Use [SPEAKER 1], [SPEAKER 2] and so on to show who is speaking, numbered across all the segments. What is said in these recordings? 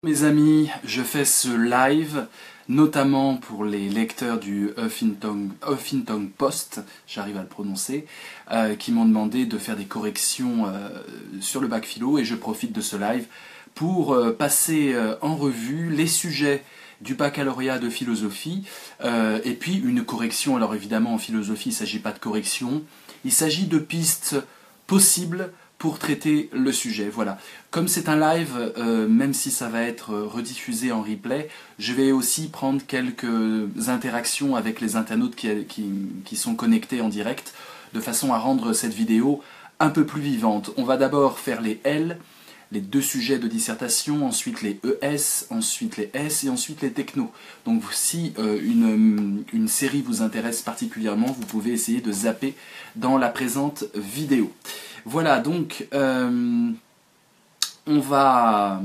[SPEAKER 1] Mes amis, je fais ce live notamment pour les lecteurs du Huffington Post, j'arrive à le prononcer, qui m'ont demandé de faire des corrections sur le bac philo, et je profite de ce live pour passer en revue les sujets du baccalauréat de philosophie, et puis une correction. Alors évidemment en philosophie il ne s'agit pas de correction, il s'agit de pistes possibles pour traiter le sujet. Voilà. Comme c'est un live, même si ça va être rediffusé en replay, je vais aussi prendre quelques interactions avec les internautes qui sont connectés en direct, de façon à rendre cette vidéo un peu plus vivante. On va d'abord faire les L, les deux sujets de dissertation, ensuite les ES, ensuite les S et ensuite les technos. Donc si une série vous intéresse particulièrement, vous pouvez essayer de zapper dans la présente vidéo. Voilà, donc on va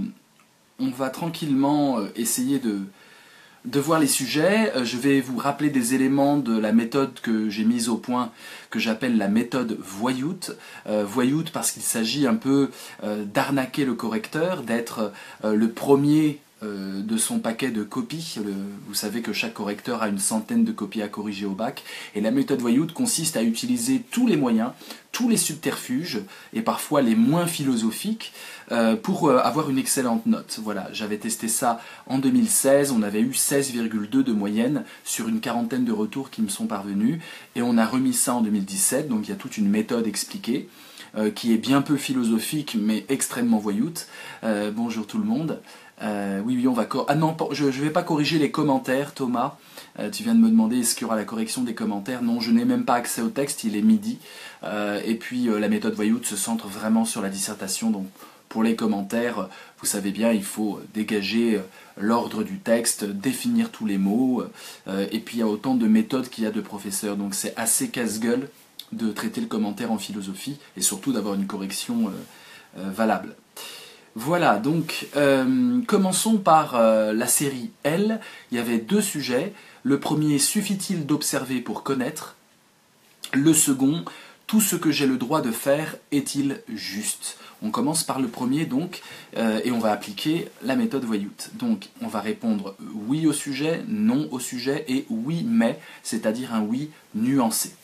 [SPEAKER 1] tranquillement essayer de voir les sujets. Je vais vous rappeler des éléments de la méthode que j'ai mise au point, que j'appelle la méthode voyoute. Voyoute parce qu'il s'agit un peu d'arnaquer le correcteur, d'être le premier de son paquet de copies. Vous savez que chaque correcteur a une centaine de copies à corriger au bac, et la méthode voyoute consiste à utiliser tous les moyens, tous les subterfuges, et parfois les moins philosophiques, pour avoir une excellente note. Voilà, j'avais testé ça en 2016, on avait eu 16,2 de moyenne sur une quarantaine de retours qui me sont parvenus, et on a remis ça en 2017, donc il y a toute une méthode expliquée, qui est bien peu philosophique, mais extrêmement voyoute. Bonjour tout le monde. Oui, on va... Ah non, je ne vais pas corriger les commentaires, Thomas. Tu viens de me demander est-ce qu'il y aura la correction des commentaires. Non, je n'ai même pas accès au texte, il est midi. Et puis la méthode voyoute se centre vraiment sur la dissertation. Donc pour les commentaires, vous savez bien, il faut dégager l'ordre du texte, définir tous les mots. Et puis il y a autant de méthodes qu'il y a de professeurs. Donc c'est assez casse-gueule de traiter le commentaire en philosophie, et surtout d'avoir une correction valable. Voilà, donc commençons par la série L. Il y avait deux sujets. Le premier, suffit-il d'observer pour connaître? Le second, tout ce que j'ai le droit de faire est-il juste? On commence par le premier donc, et on va appliquer la méthode voyoute. Donc on va répondre oui au sujet, non au sujet et oui mais, c'est-à-dire un oui nuancé.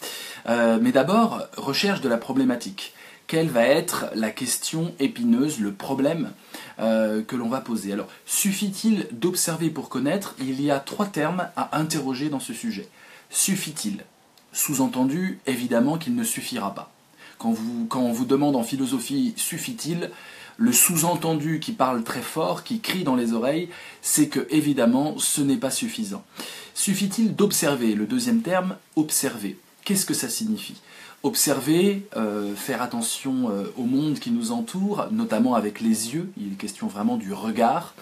[SPEAKER 1] Mais d'abord, recherche de la problématique. Quelle va être la question épineuse, le problème que l'on va poser? Alors, suffit-il d'observer pour connaître? Il y a trois termes à interroger dans ce sujet. Suffit-il? Sous-entendu, évidemment qu'il ne suffira pas. Quand on vous demande en philosophie suffit-il, le sous-entendu qui parle très fort, qui crie dans les oreilles, c'est que évidemment ce n'est pas suffisant. Suffit-il d'observer? Le deuxième terme, observer. Qu'est-ce que ça signifie? Observer, faire attention au monde qui nous entoure, notamment avec les yeux, il est question vraiment du regard.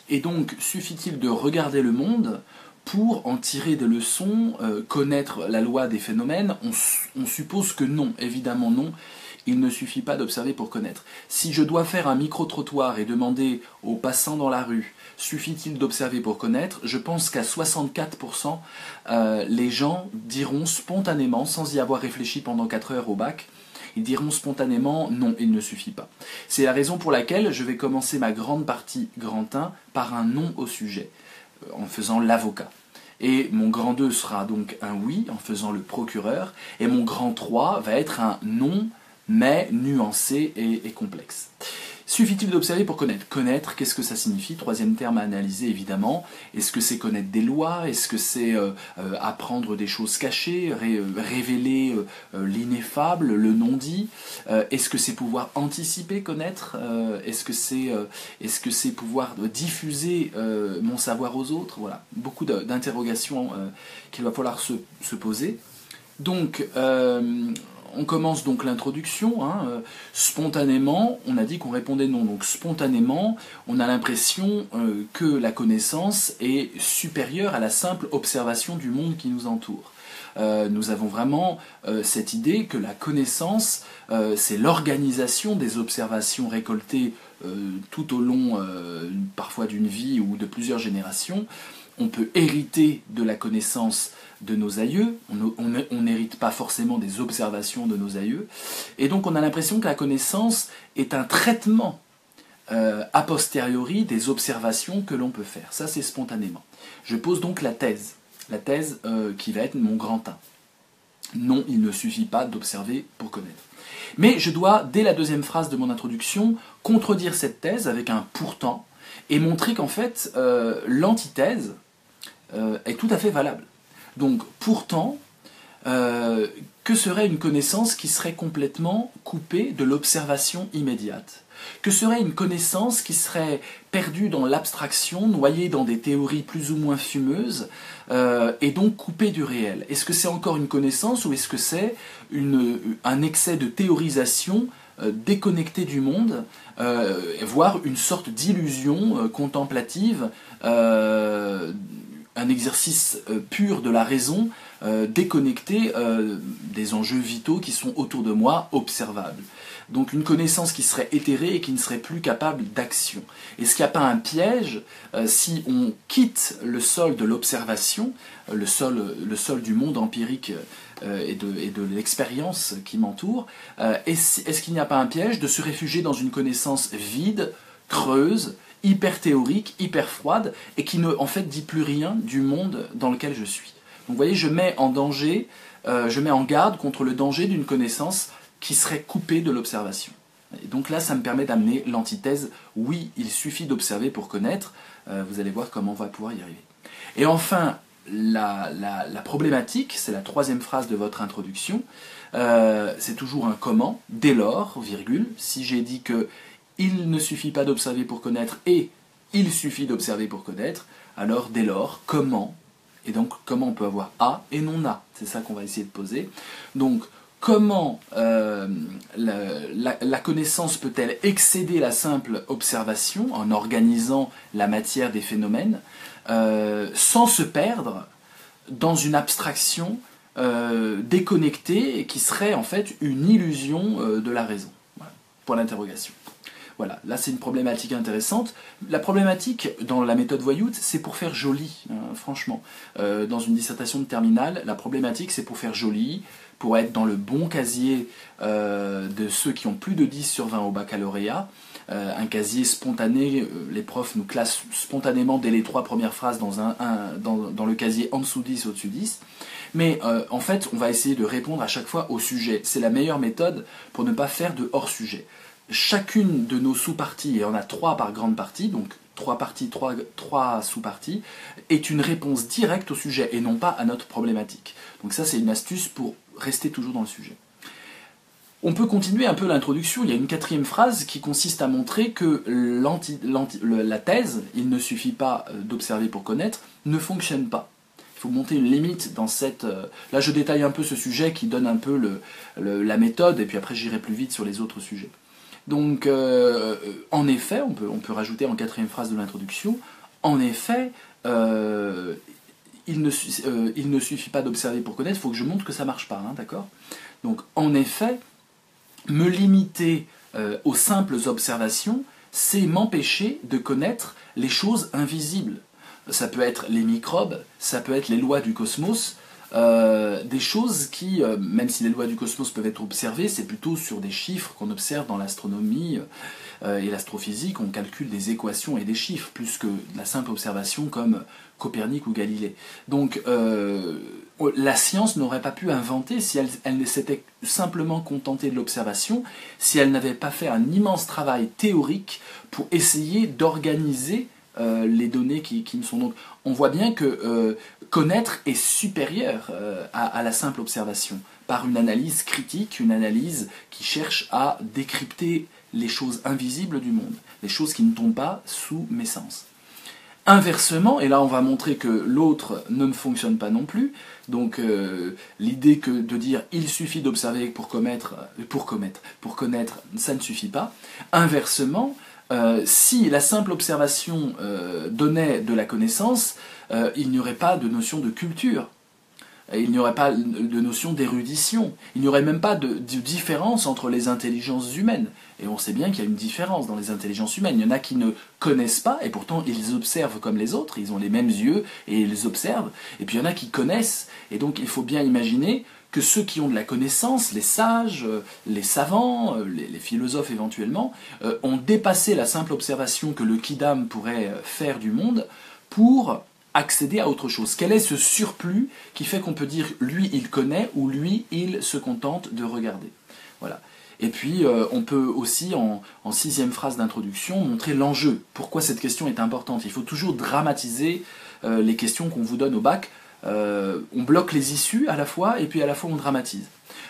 [SPEAKER 1] Et donc, suffit-il de regarder le monde pour en tirer des leçons, connaître la loi des phénomènes? On suppose que non, évidemment non. Il ne suffit pas d'observer pour connaître. Si je dois faire un micro-trottoir et demander aux passants dans la rue « suffit-il d'observer pour connaître ?», je pense qu'à 64%, les gens diront spontanément, sans y avoir réfléchi pendant 4 heures au bac, ils diront spontanément « non, il ne suffit pas ». C'est la raison pour laquelle je vais commencer ma grande partie grand 1 par un non au sujet, en faisant l'avocat. Et mon grand 2 sera donc un oui, en faisant le procureur, et mon grand 3 va être un non, mais nuancé et complexe. Suffit-il d'observer pour connaître? Connaître, qu'est-ce que ça signifie? Troisième terme à analyser évidemment. Est-ce que c'est connaître des lois? Est-ce que c'est apprendre des choses cachées, révéler l'ineffable, le non-dit? Est-ce que c'est pouvoir anticiper, connaître? Est-ce que c'est pouvoir diffuser mon savoir aux autres? Voilà, beaucoup d'interrogations qu'il va falloir se poser. Donc, on commence donc l'introduction, spontanément, on a dit qu'on répondait non, donc spontanément, on a l'impression que la connaissance est supérieure à la simple observation du monde qui nous entoure. Nous avons vraiment cette idée que la connaissance, c'est l'organisation des observations récoltées tout au long, parfois d'une vie ou de plusieurs générations. On peut hériter de la connaissance de nos aïeux, on n'hérite pas forcément des observations de nos aïeux, et donc on a l'impression que la connaissance est un traitement a posteriori des observations que l'on peut faire. Ça, c'est spontanément. Je pose donc la thèse qui va être mon grand 1. Non, il ne suffit pas d'observer pour connaître. Mais je dois, dès la deuxième phrase de mon introduction, contredire cette thèse avec un pourtant et montrer qu'en fait, l'antithèse est tout à fait valable. Donc, pourtant, que serait une connaissance qui serait complètement coupée de l'observation immédiate? Que serait une connaissance qui serait perdue dans l'abstraction, noyée dans des théories plus ou moins fumeuses, et donc coupée du réel? Est-ce que c'est encore une connaissance ou est-ce que c'est un excès de théorisation déconnectée du monde, voire une sorte d'illusion contemplative, un exercice pur de la raison, déconnecté des enjeux vitaux qui sont autour de moi, observables? Donc une connaissance qui serait éthérée et qui ne serait plus capable d'action. Est-ce qu'il n'y a pas un piège si on quitte le sol de l'observation, le sol du monde empirique et de l'expérience qui m'entoure, est-ce qu'il n'y a pas un piège de se réfugier dans une connaissance vide, creuse, hyper théorique, hyper froide, et qui ne en fait dit plus rien du monde dans lequel je suis? Donc vous voyez, je mets en danger, je mets en garde contre le danger d'une connaissance qui serait coupée de l'observation. Et donc là, ça me permet d'amener l'antithèse. Oui, il suffit d'observer pour connaître. Vous allez voir comment on va pouvoir y arriver. Et enfin, la problématique, c'est la troisième phrase de votre introduction. C'est toujours un comment. Dès lors, virgule, si j'ai dit que il ne suffit pas d'observer pour connaître et il suffit d'observer pour connaître, alors dès lors, comment? Et donc, comment on peut avoir A et non A? C'est ça qu'on va essayer de poser. Donc, comment la connaissance peut-elle excéder la simple observation en organisant la matière des phénomènes sans se perdre dans une abstraction déconnectée et qui serait en fait une illusion de la raison? Voilà, point d'interrogation. Voilà, là c'est une problématique intéressante. La problématique dans la méthode Voyout, c'est pour faire joli, hein, franchement. Dans une dissertation de terminale, la problématique c'est pour faire joli, pour être dans le bon casier de ceux qui ont plus de 10 sur 20 au baccalauréat. Un casier spontané, les profs nous classent spontanément dès les 3 premières phrases dans le casier en dessous 10, au-dessus 10. Mais en fait, on va essayer de répondre à chaque fois au sujet. C'est la meilleure méthode pour ne pas faire de hors-sujet. Chacune de nos sous-parties, et on a 3 par grande partie, donc 3 parties, 3 sous-parties, est une réponse directe au sujet et non pas à notre problématique. Donc ça, c'est une astuce pour rester toujours dans le sujet. On peut continuer un peu l'introduction. Il y a une 4e phrase qui consiste à montrer que la thèse, il ne suffit pas d'observer pour connaître, ne fonctionne pas. Il faut monter une limite dans cette... Là, je détaille un peu ce sujet qui donne un peu la méthode, et puis après, j'irai plus vite sur les autres sujets. Donc, en effet, on peut rajouter en 4e phrase de l'introduction, en effet, il ne suffit pas d'observer pour connaître, il faut que je montre que ça ne marche pas, hein, d'accord? Donc, en effet, me limiter aux simples observations, c'est m'empêcher de connaître les choses invisibles. Ça peut être les microbes, ça peut être les lois du cosmos, des choses qui, même si les lois du cosmos peuvent être observées, c'est plutôt sur des chiffres qu'on observe dans l'astronomie et l'astrophysique, on calcule des équations et des chiffres, plus que la simple observation comme Copernic ou Galilée. Donc la science n'aurait pas pu inventer si elle s'était simplement contentée de l'observation, si elle n'avait pas fait un immense travail théorique pour essayer d'organiser les données qui me sont donc... On voit bien que connaître est supérieur à la simple observation, par une analyse critique, une analyse qui cherche à décrypter les choses invisibles du monde, les choses qui ne tombent pas sous mes sens. Inversement, et là on va montrer que l'autre ne me fonctionne pas non plus, donc l'idée que de dire il suffit d'observer pour connaître, ça ne suffit pas. Inversement, si la simple observation donnait de la connaissance, il n'y aurait pas de notion de culture, il n'y aurait pas de notion d'érudition, il n'y aurait même pas de différence entre les intelligences humaines. Et on sait bien qu'il y a une différence dans les intelligences humaines. Il y en a qui ne connaissent pas, et pourtant ils observent comme les autres, ils ont les mêmes yeux et ils observent. Et puis il y en a qui connaissent, et donc il faut bien imaginer que ceux qui ont de la connaissance, les sages, les savants, les philosophes éventuellement, ont dépassé la simple observation que le Kidam pourrait faire du monde pour accéder à autre chose. Quel est ce surplus qui fait qu'on peut dire lui il connaît ou lui il se contente de regarder. Voilà. Et puis on peut aussi en sixième phrase d'introduction montrer l'enjeu. Pourquoi cette question est importante. Il faut toujours dramatiser les questions qu'on vous donne au bac. On bloque les issues à la fois et puis à la fois on dramatise.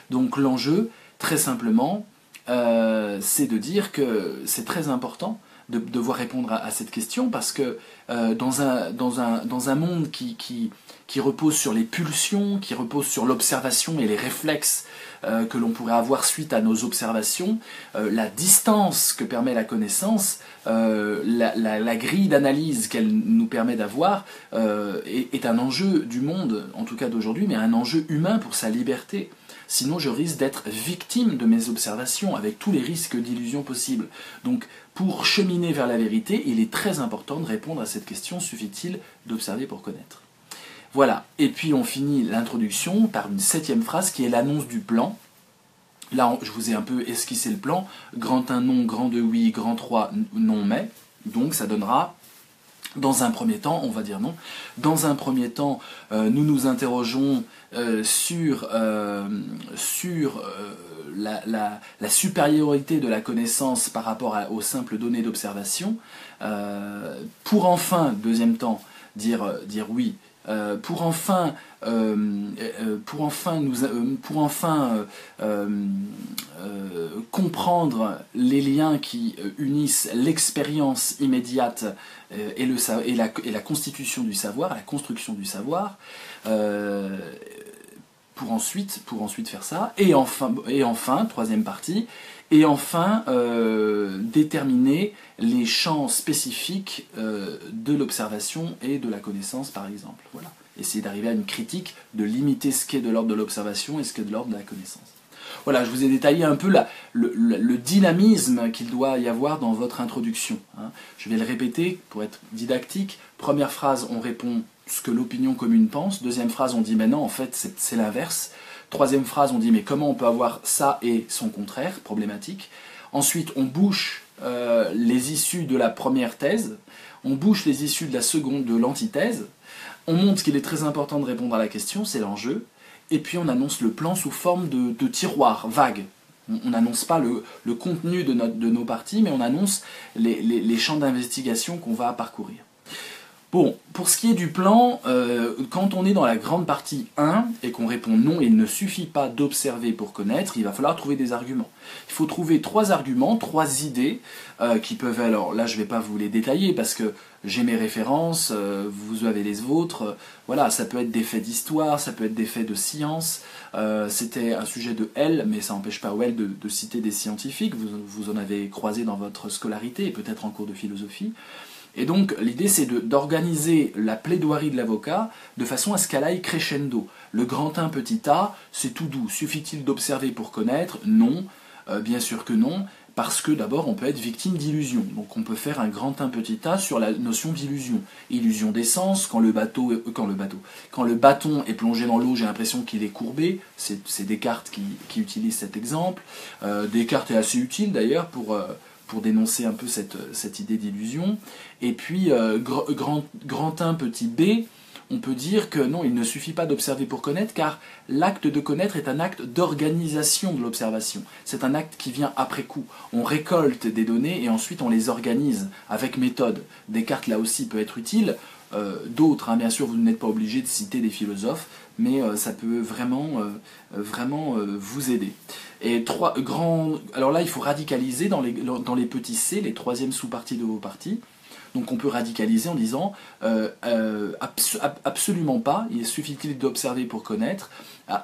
[SPEAKER 1] Donc l'enjeu, très simplement, c'est de dire que c'est très important de devoir répondre à cette question parce que dans un monde qui repose sur les pulsions, qui repose sur l'observation et les réflexes que l'on pourrait avoir suite à nos observations, la distance que permet la connaissance, la grille d'analyse qu'elle nous permet d'avoir est un enjeu du monde, en tout cas d'aujourd'hui, mais un enjeu humain pour sa liberté. Sinon, je risque d'être victime de mes observations avec tous les risques d'illusion possibles. Donc, pour cheminer vers la vérité, il est très important de répondre à cette question, suffit-il d'observer pour connaître? Voilà, et puis on finit l'introduction par une septième phrase qui est l'annonce du plan. Là, je vous ai un peu esquissé le plan. Grand 1 non, grand 2 oui, grand 3 non mais. Donc ça donnera, dans un premier temps, on va dire non. Dans un premier temps, nous nous interrogeons sur la supériorité de la connaissance par rapport aux simples données d'observation. Pour enfin, deuxième temps, dire oui. Pour enfin comprendre les liens qui unissent l'expérience immédiate et la constitution du savoir, la construction du savoir, pour ensuite faire ça, et enfin, troisième partie, et enfin déterminer les champs spécifiques de l'observation et de la connaissance, par exemple. Voilà. Essayer d'arriver à une critique, de limiter ce qui est de l'ordre de l'observation et ce qui est de l'ordre de la connaissance. Voilà, je vous ai détaillé un peu le dynamisme qu'il doit y avoir dans votre introduction. Hein. Je vais le répéter pour être didactique. Première phrase, on répond ce que l'opinion commune pense. Deuxième phrase, on dit mais non, en fait, c'est l'inverse. Troisième phrase, on dit mais comment on peut avoir ça et son contraire, problématique. Ensuite, on bouche les issues de la première thèse, on bouche les issues de la seconde, de l'antithèse. On montre qu'il est très important de répondre à la question, c'est l'enjeu. Et puis on annonce le plan sous forme de tiroir vague. On n'annonce pas le contenu de nos parties, mais on annonce les champs d'investigation qu'on va parcourir. Bon, pour ce qui est du plan, quand on est dans la grande partie 1 et qu'on répond non, il ne suffit pas d'observer pour connaître, il va falloir trouver des arguments. Il faut trouver 3 arguments, 3 idées qui peuvent, alors là je ne vais pas vous les détailler parce que j'ai mes références, vous avez les vôtres, voilà, ça peut être des faits d'histoire, ça peut être des faits de science, c'était un sujet de L, mais ça n'empêche pas Well de citer des scientifiques, vous en avez croisé dans votre scolarité et peut-être en cours de philosophie. Et donc l'idée c'est d'organiser la plaidoirie de l'avocat de façon à ce qu'elle aille crescendo. Le grand 1 petit a, c'est tout doux. Suffit-il d'observer pour connaître? Non, bien sûr que non, parce que d'abord on peut être victime d'illusions. Donc on peut faire un grand 1 petit a sur la notion d'illusion. Illusion d'essence, quand le bâton est plongé dans l'eau, j'ai l'impression qu'il est courbé. C'est Descartes qui utilise cet exemple. Descartes est assez utile d'ailleurs pour dénoncer un peu cette idée d'illusion. Et puis, grand 1 petit b, on peut dire que non, il ne suffit pas d'observer pour connaître, car l'acte de connaître est un acte d'organisation de l'observation. C'est un acte qui vient après coup. On récolte des données et ensuite on les organise avec méthode. Descartes, là aussi, peut être utile. D'autres, hein, bien sûr, vous n'êtes pas obligé de citer des philosophes, mais ça peut vraiment vous aider. Et alors là, il faut radicaliser dans les petits C, les troisièmes sous-parties de vos parties. Donc on peut radicaliser en disant absolument pas, il suffit-il d'observer pour connaître,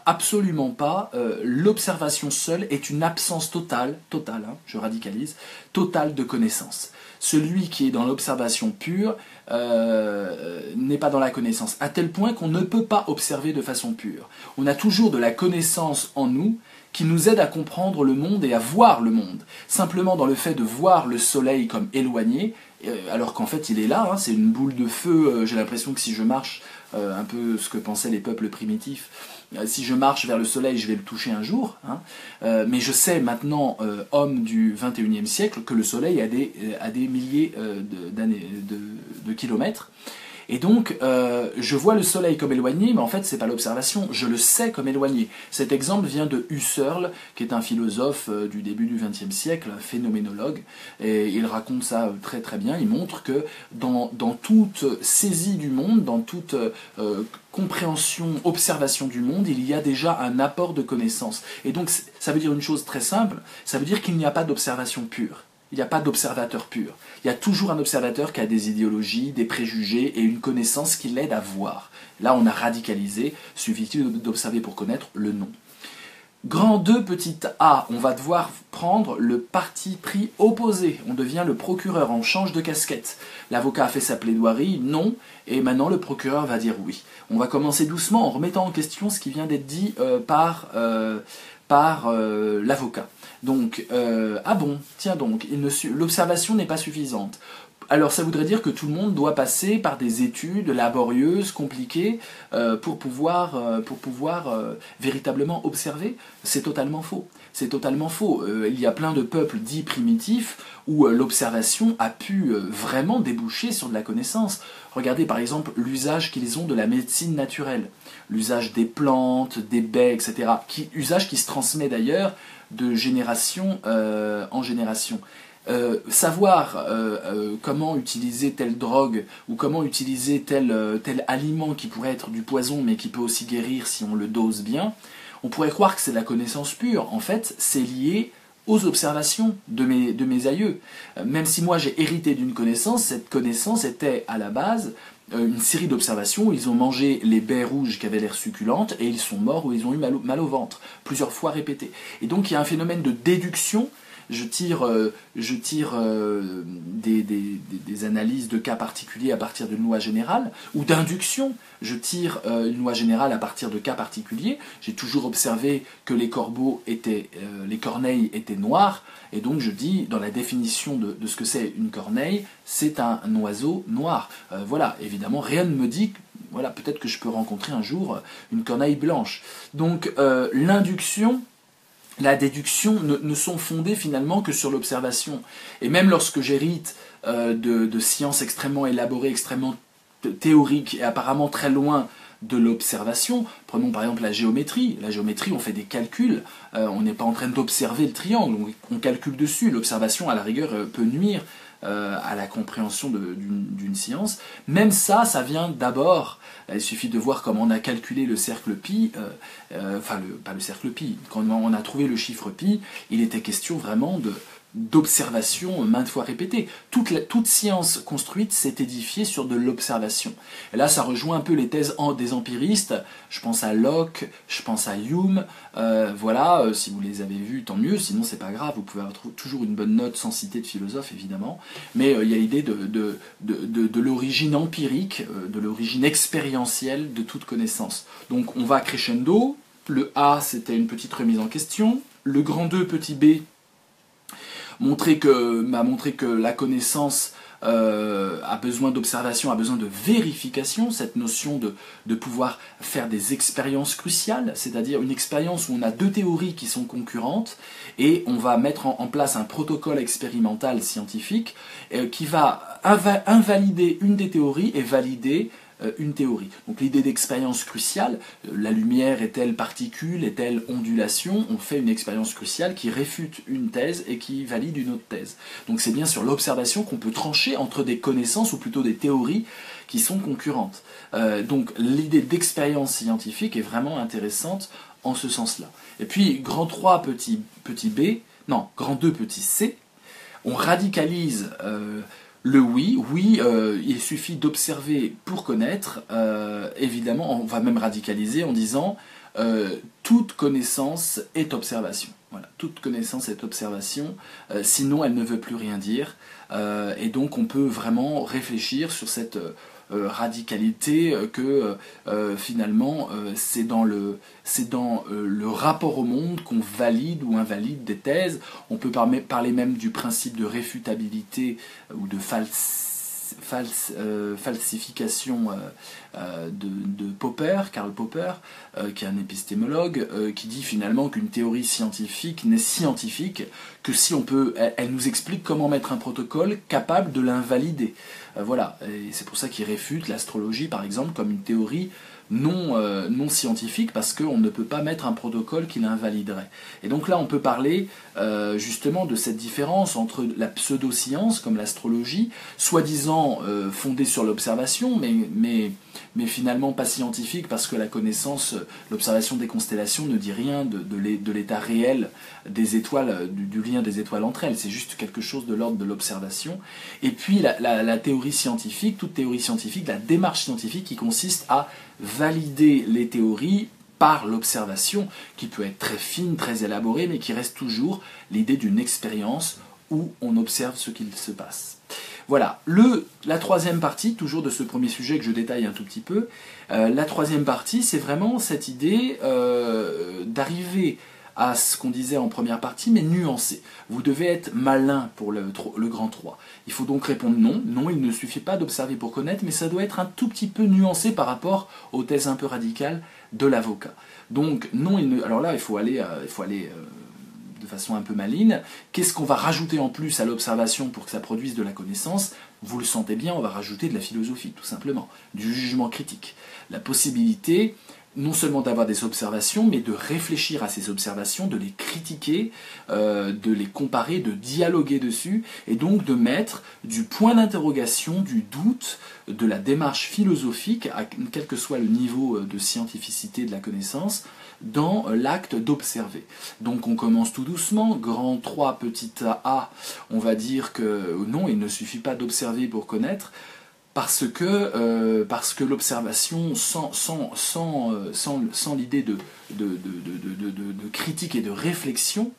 [SPEAKER 1] absolument pas, l'observation seule est une absence totale, hein, je radicalise, totale de connaissance. Celui qui est dans l'observation pure n'est pas dans la connaissance, à tel point qu'on ne peut pas observer de façon pure. On a toujours de la connaissance en nous qui nous aide à comprendre le monde et à voir le monde. Simplement dans le fait de voir le soleil comme éloigné, alors qu'en fait il est là, hein, c'est une boule de feu. J'ai l'impression que si je marche, un peu ce que pensaient les peuples primitifs, si je marche vers le soleil, je vais le toucher un jour, hein. Mais je sais maintenant, homme du 21e siècle, que le soleil a des milliers de kilomètres. Et donc, je vois le soleil comme éloigné, mais en fait, c'est pas l'observation, je le sais comme éloigné. Cet exemple vient de Husserl, qui est un philosophe du début du XXe siècle, un phénoménologue, et il raconte ça très très bien. Il montre que dans toute saisie du monde, dans toute compréhension, observation du monde, il y a déjà un apport de connaissances. Et donc, ça veut dire une chose très simple, ça veut dire qu'il n'y a pas d'observation pure. Il n'y a pas d'observateur pur. Il y a toujours un observateur qui a des idéologies, des préjugés et une connaissance qui l'aide à voir. Là, on a radicalisé. Suffit-il d'observer pour connaître le nom. Grand 2, petit a, on va devoir prendre le parti pris opposé. On devient le procureur, on change de casquette. L'avocat a fait sa plaidoirie, non, et maintenant le procureur va dire oui. On va commencer doucement en remettant en question ce qui vient d'être dit par l'avocat. Donc, ah bon, tiens donc, l'observation n'est pas suffisante. Alors ça voudrait dire que tout le monde doit passer par des études laborieuses, compliquées, pour pouvoir véritablement observer. C'est totalement faux. C'est totalement faux. Il y a plein de peuples dits primitifs où l'observation a pu vraiment déboucher sur de la connaissance. Regardez par exemple l'usage qu'ils ont de la médecine naturelle, l'usage des plantes, des baies, etc. Usage qui se transmet d'ailleurs de génération en génération. Savoir comment utiliser telle drogue ou comment utiliser tel aliment qui pourrait être du poison mais qui peut aussi guérir si on le dose bien, on pourrait croire que c'est de la connaissance pure. En fait, c'est lié aux observations de mes aïeux. Même si moi j'ai hérité d'une connaissance, cette connaissance était à la base une série d'observations où ils ont mangé les baies rouges qui avaient l'air succulentes et ils sont morts ou ils ont eu mal au ventre, plusieurs fois répété. Et donc il y a un phénomène de déduction. Je tire des analyses de cas particuliers à partir d'une loi générale, ou d'induction. Je tire une loi générale à partir de cas particuliers. J'ai toujours observé que les corneilles étaient noires, et donc je dis, dans la définition de ce que c'est une corneille, c'est un oiseau noir. Voilà, évidemment, rien ne me dit voilà, peut-être que je peux rencontrer un jour une corneille blanche. Donc l'induction, la déduction ne sont fondées finalement que sur l'observation. Et même lorsque j'hérite de sciences extrêmement élaborées, extrêmement théoriques et apparemment très loin de l'observation, prenons par exemple la géométrie. La géométrie, on fait des calculs, on n'est pas en train d'observer le triangle, on calcule dessus. L'observation, à la rigueur, peut nuire à la compréhension d'une science. Même ça vient d'abord. Il suffit de voir comment on a calculé le cercle pi, pas le cercle pi, quand on a trouvé le chiffre pi, il était question vraiment d'observation maintes fois répétée. Toute science construite s'est édifiée sur de l'observation. Et là, ça rejoint un peu les thèses des empiristes. Je pense à Locke, je pense à Hume. Voilà, si vous les avez vus, tant mieux. Sinon, c'est pas grave. Vous pouvez avoir toujours une bonne note sans citer de philosophe, évidemment. Mais il y a l'idée de l'origine empirique, de l'origine expérientielle de toute connaissance. Donc, on va crescendo. Le A, c'était une petite remise en question. Le grand 2, petit b, m'a montré que la connaissance a besoin d'observation, a besoin de vérification, cette notion de pouvoir faire des expériences cruciales, c'est-à-dire une expérience où on a deux théories qui sont concurrentes, et on va mettre en place un protocole expérimental scientifique qui va invalider une des théories et valider une théorie. Donc l'idée d'expérience cruciale, la lumière est-elle particule, est-elle ondulation, on fait une expérience cruciale qui réfute une thèse et qui valide une autre thèse. Donc c'est bien sur l'observation qu'on peut trancher entre des connaissances ou plutôt des théories qui sont concurrentes. Donc l'idée d'expérience scientifique est vraiment intéressante en ce sens-là. Et puis grand 3 petit b, non, grand 2 petit c, on radicalise le oui, il suffit d'observer pour connaître. Évidemment, on va même radicaliser en disant toute connaissance est observation. Voilà, toute connaissance est observation, sinon elle ne veut plus rien dire. Et donc on peut vraiment réfléchir sur cette radicalité que finalement c'est dans le rapport au monde qu'on valide ou invalide des thèses. On peut parler même du principe de réfutabilité ou de falsification de Popper, Karl Popper, qui est un épistémologue, qui dit finalement qu'une théorie scientifique n'est scientifique que si elle nous explique comment mettre un protocole capable de l'invalider. Voilà, et c'est pour ça qu'il réfute l'astrologie par exemple comme une théorie non scientifique, parce qu'on ne peut pas mettre un protocole qui l'invaliderait. Et donc là on peut parler justement de cette différence entre la pseudo-science comme l'astrologie, soi-disant fondée sur l'observation, mais finalement pas scientifique, parce que la connaissance, l'observation des constellations ne dit rien de l'état réel des étoiles, du lien des étoiles entre elles, c'est juste quelque chose de l'ordre de l'observation. Et puis la théorie scientifique, toute théorie scientifique, la démarche scientifique qui consiste à valider les théories par l'observation, qui peut être très fine, très élaborée, mais qui reste toujours l'idée d'une expérience où on observe ce qu'il se passe. Voilà, la troisième partie, toujours de ce premier sujet que je détaille un tout petit peu, la troisième partie, c'est vraiment cette idée d'arriver à ce qu'on disait en première partie, mais nuancé. Vous devez être malin pour le grand 3. Il faut donc répondre non. Non, il ne suffit pas d'observer pour connaître, mais ça doit être un tout petit peu nuancé par rapport aux thèses un peu radicales de l'avocat. Donc non, alors là, il faut aller de façon un peu maligne. Qu'est-ce qu'on va rajouter en plus à l'observation pour que ça produise de la connaissance? Vous le sentez bien, on va rajouter de la philosophie, tout simplement, du jugement critique. La possibilité non seulement d'avoir des observations, mais de réfléchir à ces observations, de les critiquer, de les comparer, de dialoguer dessus, et donc de mettre du point d'interrogation, du doute, de la démarche philosophique, quel que soit le niveau de scientificité de la connaissance, dans l'acte d'observer. Donc on commence tout doucement, grand 3, petit a, on va dire que non, il ne suffit pas d'observer pour connaître, parce que l'observation sans l'idée de critique et de réflexion,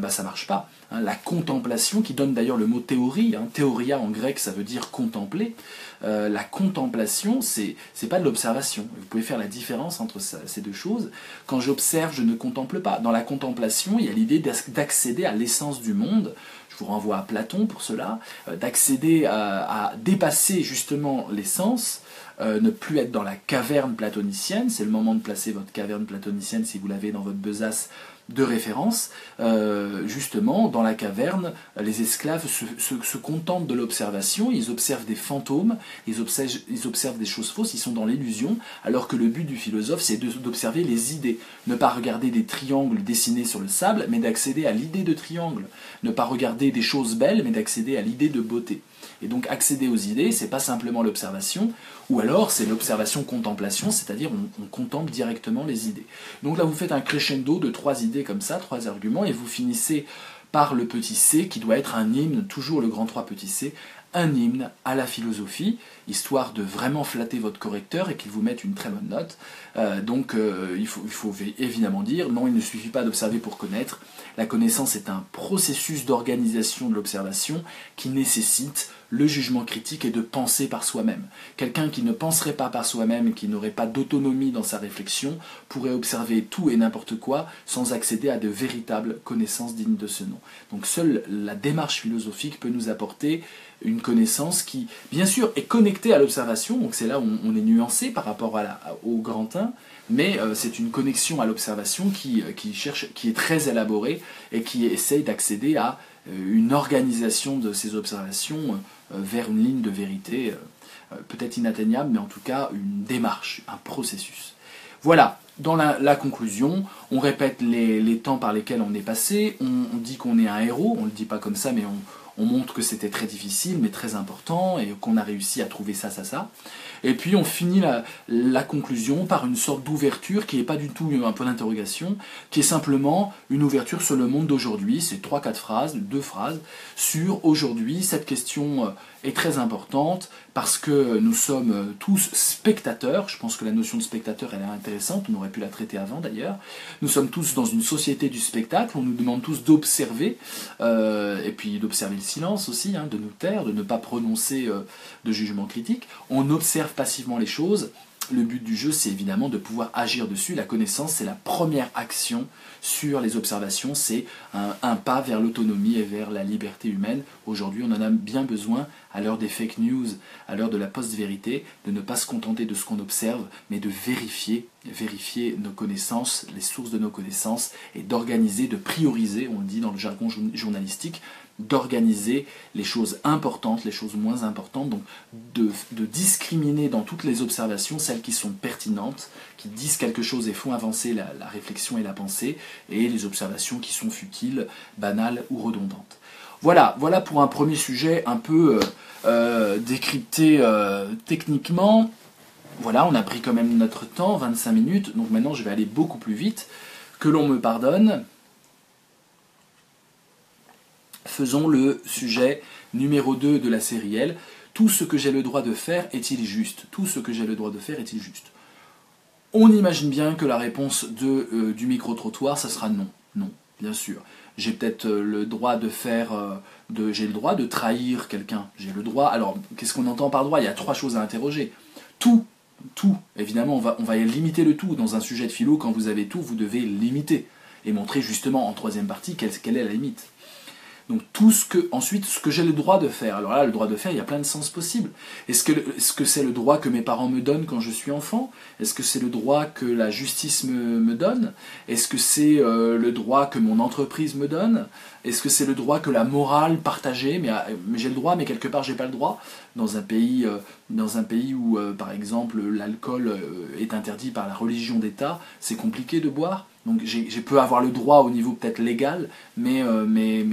[SPEAKER 1] ça marche pas. Hein. La contemplation, qui donne d'ailleurs le mot théorie, théoria en grec ça veut dire contempler, la contemplation c'est pas de l'observation. Vous pouvez faire la différence entre ces deux choses. Quand j'observe, je ne contemple pas. Dans la contemplation, il y a l'idée d'accéder à l'essence du monde. Je vous renvoie à Platon pour cela, d'accéder à dépasser justement l'essence, ne plus être dans la caverne platonicienne. C'est le moment de placer votre caverne platonicienne, si vous l'avez dans votre besace de référence. Justement, dans la caverne, les esclaves se contentent de l'observation, ils observent des fantômes, ils observent des choses fausses, ils sont dans l'illusion, alors que le but du philosophe, c'est d'observer les idées. Ne pas regarder des triangles dessinés sur le sable, mais d'accéder à l'idée de triangle. Ne pas regarder des choses belles, mais d'accéder à l'idée de beauté. Et donc accéder aux idées, c'est pas simplement l'observation, ou alors c'est l'observation-contemplation, c'est-à-dire on contemple directement les idées. Donc là vous faites un crescendo de 3 idées comme ça, 3 arguments, et vous finissez par le petit c, qui doit être un hymne, toujours le grand 3 petit c, un hymne à la philosophie, histoire de vraiment flatter votre correcteur et qu'il vous mette une très bonne note. Il faut évidemment dire, non, il ne suffit pas d'observer pour connaître. La connaissance est un processus d'organisation de l'observation qui nécessite le jugement critique et de penser par soi-même. Quelqu'un qui ne penserait pas par soi-même, qui n'aurait pas d'autonomie dans sa réflexion, pourrait observer tout et n'importe quoi sans accéder à de véritables connaissances dignes de ce nom. Donc seule la démarche philosophique peut nous apporter une connaissance qui, bien sûr, est connectée à l'observation, donc c'est là où on est nuancé par rapport au grand 1, mais c'est une connexion à l'observation qui est très élaborée et qui essaye d'accéder à une organisation de ces observations vers une ligne de vérité, peut-être inatteignable, mais en tout cas une démarche, un processus. Voilà, dans la conclusion, on répète les temps par lesquels on est passé, on dit qu'on est un héros, on ne le dit pas comme ça, mais on montre que c'était très difficile, mais très important, et qu'on a réussi à trouver ça. Et puis on finit la conclusion par une sorte d'ouverture qui n'est pas du tout un point d'interrogation, qui est simplement une ouverture sur le monde d'aujourd'hui. C'est 3-4 phrases, 2 phrases, sur aujourd'hui, cette question est très importante parce que nous sommes tous spectateurs. Je pense que la notion de spectateur elle est intéressante, on aurait pu la traiter avant d'ailleurs. Nous sommes tous dans une société du spectacle, on nous demande tous d'observer, et puis d'observer le silence aussi, hein, de nous taire, de ne pas prononcer de jugement critique. On observe passivement les choses. Le but du jeu, c'est évidemment de pouvoir agir dessus. La connaissance, c'est la première action sur les observations. C'est un pas vers l'autonomie et vers la liberté humaine. Aujourd'hui, on en a bien besoin, à l'heure des fake news, à l'heure de la post-vérité, de ne pas se contenter de ce qu'on observe, mais de vérifier nos connaissances, les sources de nos connaissances, et d'organiser, de prioriser, on le dit dans le jargon journalistique, d'organiser les choses importantes, les choses moins importantes, donc de discriminer dans toutes les observations celles qui sont pertinentes, qui disent quelque chose et font avancer la réflexion et la pensée, et les observations qui sont futiles, banales ou redondantes. Voilà pour un premier sujet un peu décrypté techniquement. Voilà, on a pris quand même notre temps, 25 minutes, donc maintenant je vais aller beaucoup plus vite, que l'on me pardonne. Faisons le sujet numéro 2 de la série L. Tout ce que j'ai le droit de faire est-il juste? Tout ce que j'ai le droit de faire est-il juste? On imagine bien que la réponse du micro-trottoir, ça sera non. Non, bien sûr. J'ai peut-être le droit de faire... j'ai le droit de trahir quelqu'un. J'ai le droit... Alors, qu'est-ce qu'on entend par droit? Il y a 3 choses à interroger. Tout, évidemment, on va limiter le tout. Dans un sujet de philo, quand vous avez tout, vous devez limiter. Et montrer justement en 3e partie quelle est la limite. Donc ensuite, ce que j'ai le droit de faire. Alors là, le droit de faire, il y a plein de sens possibles. Est-ce que c'est le droit que mes parents me donnent quand je suis enfant? Est-ce que c'est le droit que la justice me donne? Est-ce que c'est le droit que mon entreprise me donne? Est-ce que c'est le droit que la morale partagée, mais j'ai le droit, mais quelque part j'ai pas le droit? Dans un pays où, par exemple, l'alcool est interdit par la religion d'État, c'est compliqué de boire. Donc je peux avoir le droit au niveau peut-être légal, mais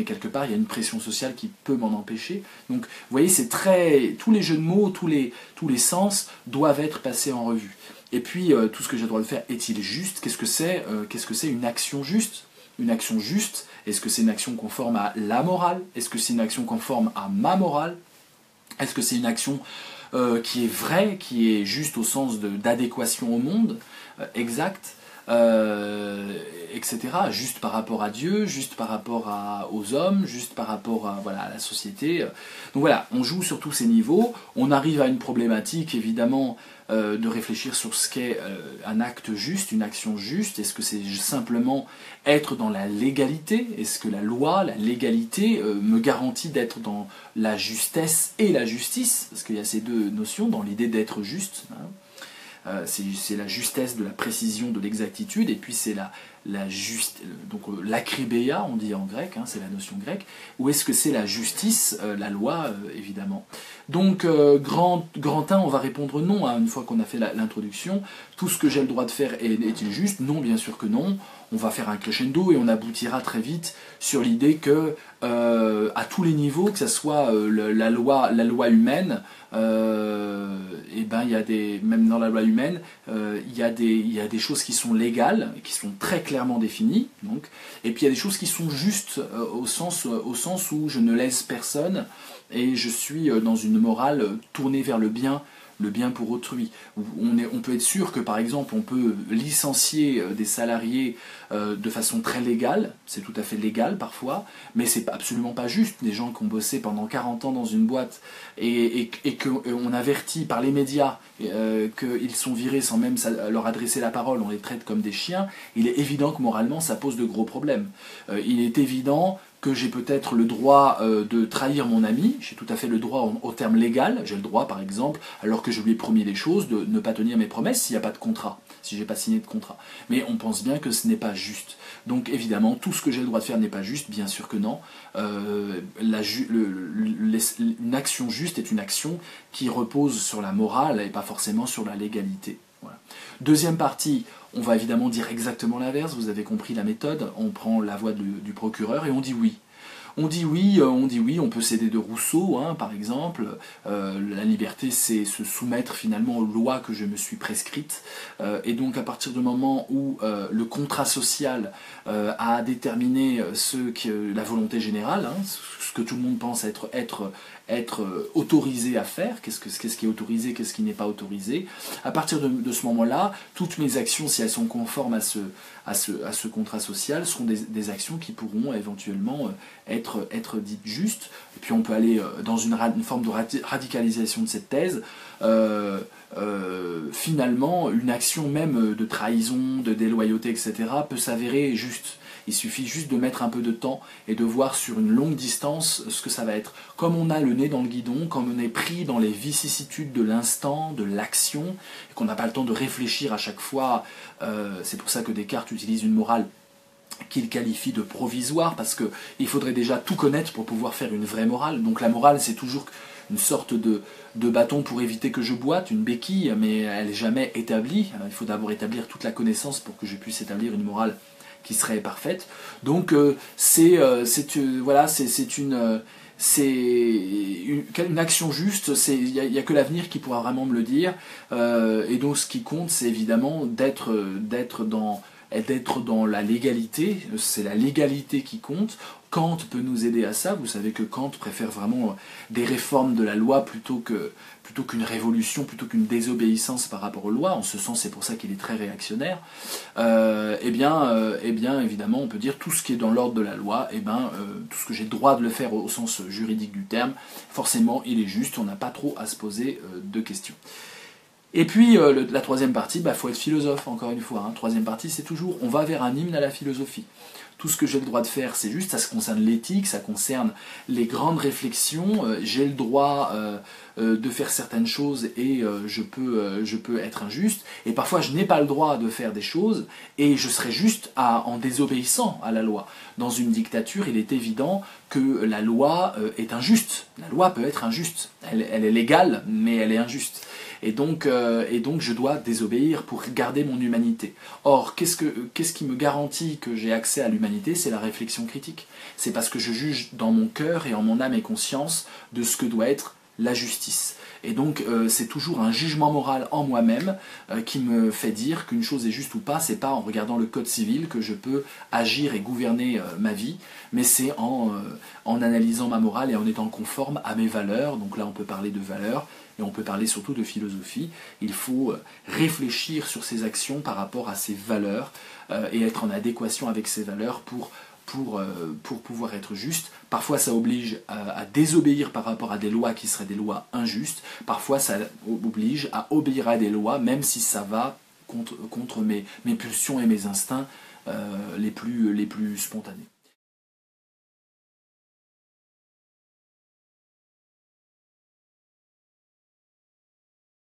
[SPEAKER 1] quelque part il y a une pression sociale qui peut m'en empêcher. Donc vous voyez, tous les jeux de mots, tous les sens doivent être passés en revue. Et puis tout ce que j'ai le droit de faire est-il juste? Qu'est-ce que c'est une action juste? Une action juste, est-ce que c'est une action conforme à la morale? Est-ce que c'est une action conforme à ma morale? Est-ce que c'est une action qui est vraie, qui est juste au sens d'adéquation au monde, exact, etc. Juste par rapport à Dieu, juste par rapport aux hommes, juste par rapport à la société. Donc voilà, on joue sur tous ces niveaux. On arrive à une problématique, évidemment, de réfléchir sur ce qu'est un acte juste, une action juste. Est-ce que c'est simplement être dans la légalité? Est-ce que la loi, la légalité, me garantit d'être dans la justesse et la justice? Parce qu'il y a ces deux notions dans l'idée d'être juste, hein. C'est la justesse de la précision, de l'exactitude, et puis c'est l'akribéia, on dit en grec, hein, c'est la notion grecque, ou est-ce que c'est la justice, la loi, évidemment. Donc, grand 1, on va répondre non, hein, une fois qu'on a fait l'introduction. Tout ce que j'ai le droit de faire est-il juste? Non, bien sûr que non. On va faire un crescendo et on aboutira très vite sur l'idée que, à tous les niveaux, que ce soit la loi humaine, même dans la loi humaine, il y a des choses qui sont légales, qui sont très clairement définies, donc, et puis il y a des choses qui sont justes au sens où je ne laisse personne et je suis dans une morale tournée vers le bien pour autrui. On peut être sûr que, par exemple, on peut licencier des salariés de façon très légale, c'est tout à fait légal parfois, mais c'est absolument pas juste. Des gens qui ont bossé pendant 40 ans dans une boîte et qu'on avertit par les médias qu'ils sont virés sans même leur adresser la parole, on les traite comme des chiens, il est évident que moralement ça pose de gros problèmes. Il est évident que j'ai peut-être le droit de trahir mon ami, j'ai tout à fait le droit au terme légal, j'ai le droit par exemple, alors que je lui ai promis des choses, de ne pas tenir mes promesses s'il n'y a pas de contrat, si j'ai pas signé de contrat. Mais on pense bien que ce n'est pas juste. Donc évidemment, tout ce que j'ai le droit de faire n'est pas juste, bien sûr que non. Une action juste est une action qui repose sur la morale et pas forcément sur la légalité. Voilà. Deuxième partie, on va évidemment dire exactement l'inverse, vous avez compris la méthode, on prend la voix du procureur et on dit oui. On dit oui, on peut s'aider de Rousseau, hein, par exemple. La liberté, c'est se soumettre finalement aux lois que je me suis prescrites. Et donc à partir du moment où le contrat social a déterminé la volonté générale, hein, ce que tout le monde pense être autorisé à faire, qu'est-ce qui est autorisé, qu'est-ce qui n'est pas autorisé. À partir de ce moment-là, toutes mes actions, si elles sont conformes à ce contrat social, seront des actions qui pourront éventuellement être dites justes. Et puis on peut aller dans une forme de radicalisation de cette thèse. Finalement, une action même de trahison, de déloyauté, etc., peut s'avérer juste. Il suffit juste de mettre un peu de temps et de voir sur une longue distance ce que ça va être. Comme on a le nez dans le guidon, comme on est pris dans les vicissitudes de l'instant, de l'action, et qu'on n'a pas le temps de réfléchir à chaque fois, c'est pour ça que Descartes utilise une morale qu'il qualifie de provisoire, parce qu'il faudrait déjà tout connaître pour pouvoir faire une vraie morale. Donc la morale, c'est toujours une sorte de bâton pour éviter que je boite, une béquille, mais elle n'est jamais établie. Il faut d'abord établir toute la connaissance pour que je puisse établir une morale qui serait parfaite. Donc c'est une action juste, il n'y a que l'avenir qui pourra vraiment me le dire. Et donc ce qui compte, c'est évidemment d'être dans la légalité, c'est la légalité qui compte. Kant peut nous aider à ça, vous savez que Kant préfère vraiment des réformes de la loi plutôt qu'une révolution, plutôt qu'une désobéissance par rapport aux lois. En ce sens, c'est pour ça qu'il est très réactionnaire. Eh bien, évidemment, on peut dire tout ce qui est dans l'ordre de la loi, tout ce que j'ai le droit de le faire au sens juridique du terme, forcément, il est juste, on n'a pas trop à se poser de questions. Et puis, la troisième partie, faut être philosophe, encore une fois. Hein. Troisième partie, c'est toujours, on va vers un hymne à la philosophie. Tout ce que j'ai le droit de faire, c'est juste, ça se concerne l'éthique, ça concerne les grandes réflexions, j'ai le droit de faire certaines choses et je peux être injuste, et parfois je n'ai pas le droit de faire des choses, et je serai juste en désobéissant à la loi. Dans une dictature, il est évident que la loi est injuste. La loi peut être injuste, elle est légale, mais elle est injuste. Et donc je dois désobéir pour garder mon humanité. Or, qu'est-ce qui me garantit que j'ai accès à l'humanité? C'est la réflexion critique. C'est parce que je juge dans mon cœur et en mon âme et conscience de ce que doit être la justice. Et donc c'est toujours un jugement moral en moi-même qui me fait dire qu'une chose est juste ou pas. C'est pas en regardant le code civil que je peux agir et gouverner ma vie, mais c'est en analysant ma morale et en étant conforme à mes valeurs. Donc là on peut parler de valeurs, et on peut parler surtout de philosophie. Il faut réfléchir sur ses actions par rapport à ses valeurs et être en adéquation avec ses valeurs pour pouvoir être juste. Parfois ça oblige à désobéir par rapport à des lois qui seraient des lois injustes. Parfois ça oblige à obéir à des lois même si ça va contre mes pulsions et mes instincts les plus spontanés.